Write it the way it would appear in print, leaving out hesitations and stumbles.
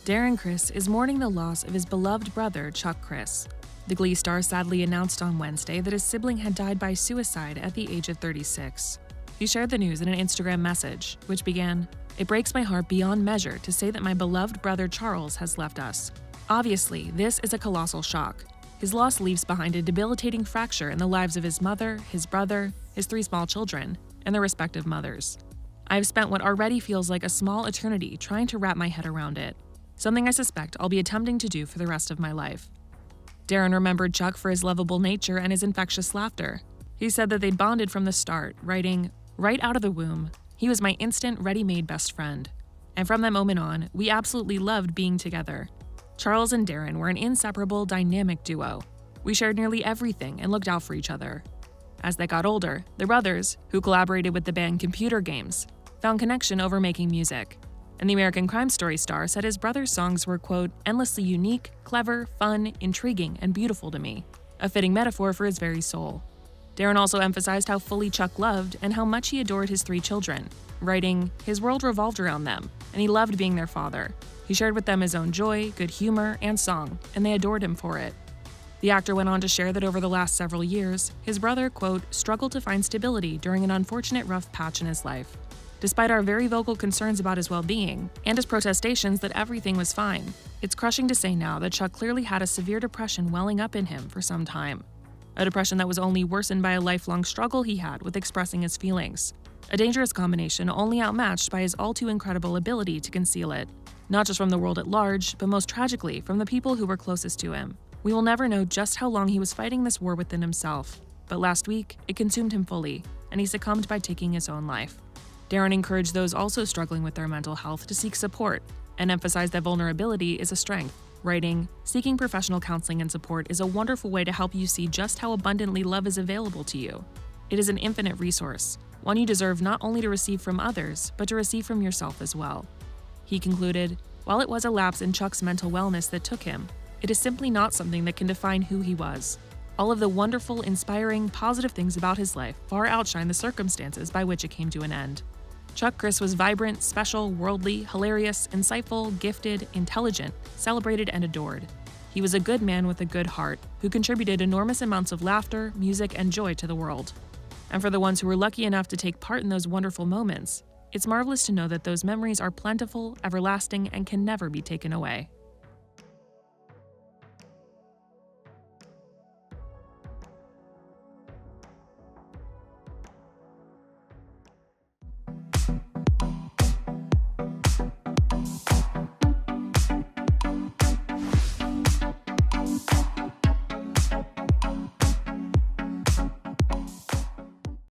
Darren Criss is mourning the loss of his beloved brother, Chuck Criss. The Glee star sadly announced on Wednesday that his sibling had died by suicide at the age of 36. He shared the news in an Instagram message, which began, "It breaks my heart beyond measure to say that my beloved brother Charles has left us. Obviously, this is a colossal shock. His loss leaves behind a debilitating fracture in the lives of his mother, his brother, his 3 small children, and their respective mothers. I have spent what already feels like a small eternity trying to wrap my head around it. Something I suspect I'll be attempting to do for the rest of my life." Darren remembered Chuck for his lovable nature and his infectious laughter. He said that they'd bonded from the start, writing, "Right out of the womb, he was my instant, ready-made best friend. And from that moment on, we absolutely loved being together. Charles and Darren were an inseparable, dynamic duo. We shared nearly everything and looked out for each other." As they got older, the brothers, who collaborated with the band Computer Games, found connection over making music. And the American Crime Story star said his brother's songs were, quote, "endlessly unique, clever, fun, intriguing, and beautiful to me," a fitting metaphor for his very soul. Darren also emphasized how fully Chuck loved and how much he adored his 3 children, writing, "His world revolved around them, and he loved being their father. He shared with them his own joy, good humor, and song, and they adored him for it." The actor went on to share that over the last several years, his brother, quote, "struggled to find stability during an unfortunate rough patch in his life. Despite our very vocal concerns about his well-being, and his protestations that everything was fine, it's crushing to say now that Chuck clearly had a severe depression welling up in him for some time. A depression that was only worsened by a lifelong struggle he had with expressing his feelings. A dangerous combination only outmatched by his all-too-incredible ability to conceal it. Not just from the world at large, but most tragically from the people who were closest to him. We will never know just how long he was fighting this war within himself, but last week, it consumed him fully, and he succumbed by taking his own life." Darren encouraged those also struggling with their mental health to seek support and emphasized that vulnerability is a strength, writing, "Seeking professional counseling and support is a wonderful way to help you see just how abundantly love is available to you. It is an infinite resource, one you deserve not only to receive from others, but to receive from yourself as well." He concluded, "While it was a lapse in Chuck's mental wellness that took him, it is simply not something that can define who he was. All of the wonderful, inspiring, positive things about his life far outshine the circumstances by which it came to an end." Chuck Criss was vibrant, special, worldly, hilarious, insightful, gifted, intelligent, celebrated, and adored. He was a good man with a good heart, who contributed enormous amounts of laughter, music, and joy to the world. And for the ones who were lucky enough to take part in those wonderful moments, it's marvelous to know that those memories are plentiful, everlasting, and can never be taken away.